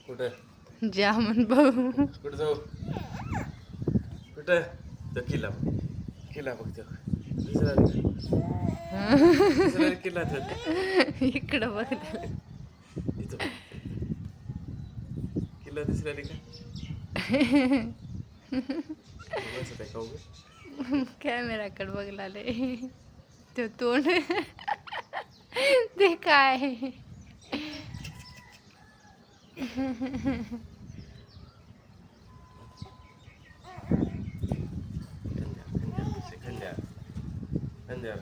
कुठे जामन भाऊ कुठे जाऊ कुठे तो किल्ला किल्ला बघ तो दिसला किल्ला इकडं बघ. इथं बघ. किल्ला दिसला का बसत आहे का उभं? कॅमेराकडे बघलाले तो तोंड ते काय खंड्या खंड्या खंड्या